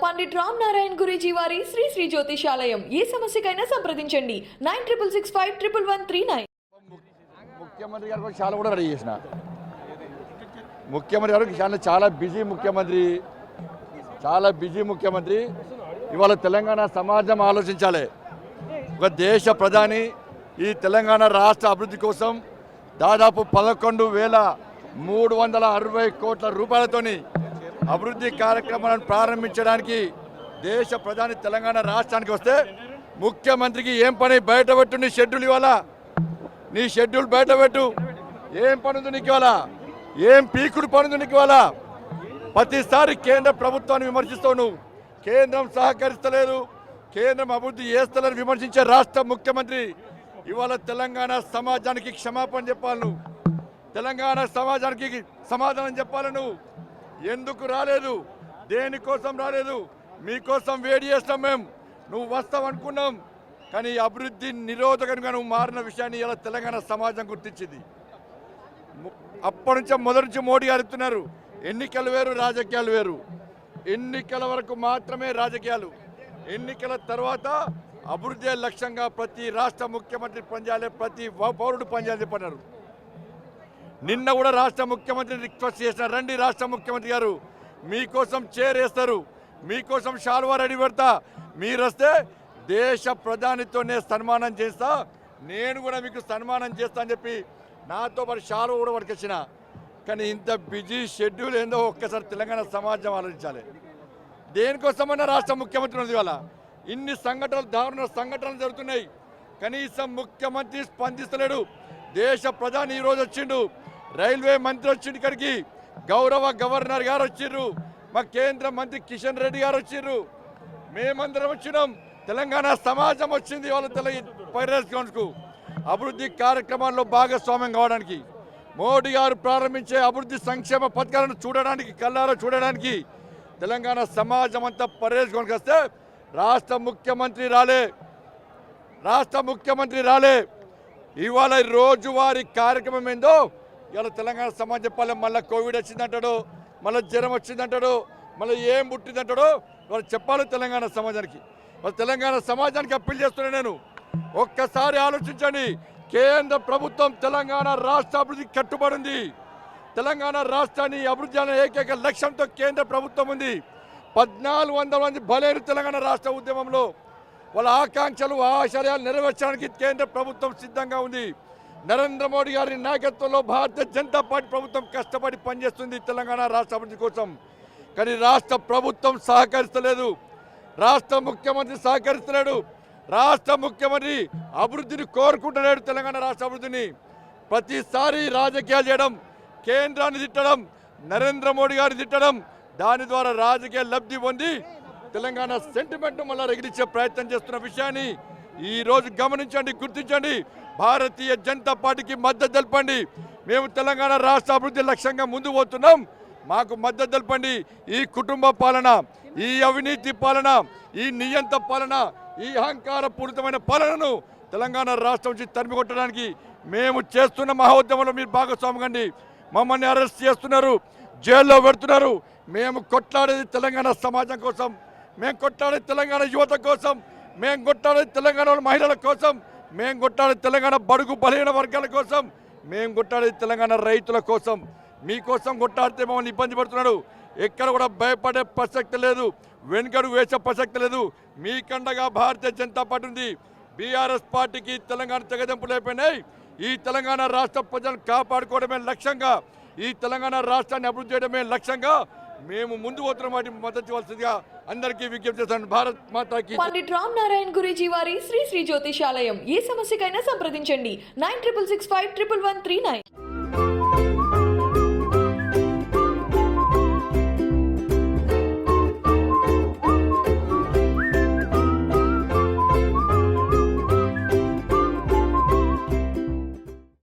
పండిట్ రామ్ నారాయణ గురూజీ వారి శ్రీ శ్రీ జ్యోతిషాలయం ఏ సమస్యకైనా సంప్రదించండి 9665611139. ముఖ్యమంత్రి గారు చాలా కూడా రెడీ చేసిన ముఖ్యమంత్రి గారు చాలా బిజీ ముఖ్యమంత్రి ఇవాళ తెలంగాణ సమాజం ఆలోచించాలి. ఒక దేశ ప్రధాని ఈ తెలంగాణ రాష్ట్ర అభివృద్ధి కోసం దాదాపు 11,360 కోట్ల రూపాయలతోని అభివృద్ధి కార్యక్రమాలను ప్రారంభించడానికి దేశ ప్రధాని తెలంగాణ రాష్ట్రానికి వస్తే ముఖ్యమంత్రికి ఏం పని బయటపెట్టు, నీ షెడ్యూల్ ఇవ్వాలా, నీ షెడ్యూల్ బయటపెట్టు, ఏం పనుంది నీకు ఇవ్వాలా, ఏం పీకుడు పనుంది నీకు ఇవ్వాలా. ప్రతిసారి కేంద్ర ప్రభుత్వాన్ని విమర్శిస్తావు నువ్వు, కేంద్రం సహకరిస్తలేదు, కేంద్రం అభివృద్ధి చేస్తలేదు విమర్శించే రాష్ట్ర ముఖ్యమంత్రి ఇవాళ తెలంగాణ సమాజానికి క్షమాపణ చెప్పాలి. నువ్వు తెలంగాణ సమాజానికి సమాధానం చెప్పాలి. నువ్వు ఎందుకు రాలేదు, దేనికోసం రాలేదు, మీకోసం వేడి చేస్తాం మేము, నువ్వు వస్తావు అనుకున్నాం. కానీ అభివృద్ధి నిరోధకంగా నువ్వు మారిన విషయాన్ని ఇలా తెలంగాణ సమాజం గుర్తించింది. అప్పటి నుంచి మొదటి నుంచి మోడీ గారు చెప్తున్నారు, ఎన్నికలు వేరు రాజకీయాలు వేరు. ఎన్నికల వరకు మాత్రమే రాజకీయాలు, ఎన్నికల తర్వాత అభివృద్ధి లక్ష్యంగా ప్రతి రాష్ట్ర ముఖ్యమంత్రి పనిచేయాలి, ప్రతి పౌరుడు పనిచేయాలని చెప్పన్నారు. నిన్న కూడా రాష్ట్ర ముఖ్యమంత్రిని రిక్వెస్ట్ చేసిన, రండి రాష్ట్ర ముఖ్యమంత్రి గారు, మీకోసం చైర్ వేస్తారు, మీకోసం షాల్వా రెడీ పెడతా, మీరు వస్తే దేశ ప్రధానితోనే సన్మానం చేస్తా, నేను కూడా మీకు సన్మానం చేస్తా అని చెప్పి నాతో పాటు షాల్వా కూడా పట్టుకొచ్చిన. కానీ ఇంత బిజీ షెడ్యూల్ ఏందో ఒక్కసారి తెలంగాణ సమాజం ఆలోచించాలి. దేనికోసమన్నా రాష్ట్ర ముఖ్యమంత్రి ఉన్నది ఇవాళ ఇన్ని సంఘటనలు, దారుణ సంఘటనలు జరుగుతున్నాయి, కనీసం ముఖ్యమంత్రి స్పందిస్తలేడు. దేశ ప్రధాని ఈరోజు వచ్చిండు, రైల్వే మంత్రి వచ్చిండు, ఇక్కడికి గౌరవ గవర్నర్ గారు వచ్చిర్రు, మా కేంద్ర మంత్రి కిషన్ రెడ్డి గారు వచ్చిర్రు, మేమందరం వచ్చినాం, తెలంగాణ సమాజం వచ్చింది వాళ్ళ పైరేస్ గ్రౌండ్స్కు అభివృద్ధి కార్యక్రమాల్లో భాగస్వామ్యం కావడానికి. మోడీ గారు ప్రారంభించే అభివృద్ధి సంక్షేమ పథకాలను చూడడానికి, కళ్ళారా చూడడానికి తెలంగాణ సమాజం అంతా పైరేస్ గ్రౌండ్కి వస్తే రాష్ట్ర ముఖ్యమంత్రి రాలే. ఇవాళ రోజువారీ కార్యక్రమం ఏందో ఇవాళ తెలంగాణ సమాజం చెప్పాలి. మళ్ళీ కోవిడ్ వచ్చిందంటాడు, మళ్ళీ జ్వరం వచ్చిందంటాడు, మళ్ళీ ఏం పుట్టిందంటాడో వాళ్ళు చెప్పాలి తెలంగాణ సమాజానికి. వాళ్ళ తెలంగాణ సమాజానికి అప్పీల్ చేస్తున్నా నేను, ఒక్కసారి ఆలోచించండి. కేంద్ర ప్రభుత్వం తెలంగాణ రాష్ట్ర అభివృద్ధికి కట్టుబడింది. తెలంగాణ రాష్ట్రాన్ని అభివృద్ధి అనే ఏకైక లక్ష్యంతో కేంద్ర ప్రభుత్వం ఉంది. 1,400 మంది బలైన తెలంగాణ రాష్ట్ర ఉద్యమంలో వాళ్ళ ఆకాంక్షలు, ఆశయాలు నెరవేర్చడానికి కేంద్ర ప్రభుత్వం సిద్ధంగా ఉంది. నరేంద్ర మోడీ గారి నాయకత్వంలో భారతీయ జనతా పార్టీ ప్రభుత్వం కష్టపడి పనిచేస్తుంది తెలంగాణ రాష్ట్ర అభివృద్ధి కోసం. కానీ రాష్ట్ర ప్రభుత్వం సహకరిస్తలేదు, రాష్ట్ర ముఖ్యమంత్రి సహకరిస్తలేడు. రాష్ట్ర ముఖ్యమంత్రి అభివృద్ధిని కోరుకుంటున్నాడు, తెలంగాణ రాష్ట్ర అభివృద్ధిని. ప్రతిసారి రాజకీయాలు చేయడం, కేంద్రాన్ని తిట్టడం, నరేంద్ర మోడీ గారిని తిట్టడం, దాని ద్వారా రాజకీయ లబ్ధి పొంది తెలంగాణ సెంటిమెంట్ మళ్ళీ రగిలించే ప్రయత్నం చేస్తున్న విషయాన్ని ఈరోజు గమనించండి, గుర్తించండి. భారతీయ జనతా పార్టీకి మద్దతు తెలపండి. మేము తెలంగాణ రాష్ట్ర అభివృద్ధి లక్ష్యంగా ముందు పోతున్నాం, మాకు మద్దతు తెలపండి. ఈ కుటుంబ పాలన, ఈ అవినీతి పాలన, ఈ నియంత పాలన, ఈ అహంకారపూరితమైన పాలనను తెలంగాణ రాష్ట్రం నుంచి తరిమి కొట్టడానికి మేము చేస్తున్న మహోద్యమంలో మీరు భాగస్వామి కండి. మమ్మల్ని అరెస్ట్ చేస్తున్నారు, జైల్లో పెడుతున్నారు. మేము కొట్లాడేది తెలంగాణ సమాజం కోసం, మేము కొట్లాడేది తెలంగాణ యువత కోసం, మేము కొట్లాడేది తెలంగాణ మహిళల కోసం, మేము కొట్లాడేది తెలంగాణ బడుగు బలహీన వర్గాల కోసం, మేము కొట్లాడేది తెలంగాణ రైతుల కోసం. మీకోసం కొట్లాడితే మమ్మల్ని ఇబ్బంది పడుతున్నాడు. ఎక్కడ కూడా భయపడే ప్రసక్తి లేదు, వెనుకడుగు వేసే ప్రసక్తి లేదు. మీకండగా భారతీయ జనతా పార్టీ ఉంది. బీఆర్ఎస్ పార్టీకి తెలంగాణ తెగదెంపులు అయిపోయినాయి. ఈ తెలంగాణ రాష్ట్ర ప్రజలను కాపాడుకోవడమే లక్ష్యంగా, ఈ తెలంగాణ రాష్ట్రాన్ని అభివృద్ధి చేయడమే లక్ష్యంగా మేము ముందు పోతున్న వాటి మద్దతు ఇవ్వాల్సిందిగా అందరికీ విజ్ఞప్తి చేస్తాను. భారత్ మాతాకి. పండిట్ రామ్ నారాయణ గురూజీ వారి శ్రీ శ్రీ జ్యోతిషాలయం ఏ సమస్యకైనా సంప్రదించండి 9665111139.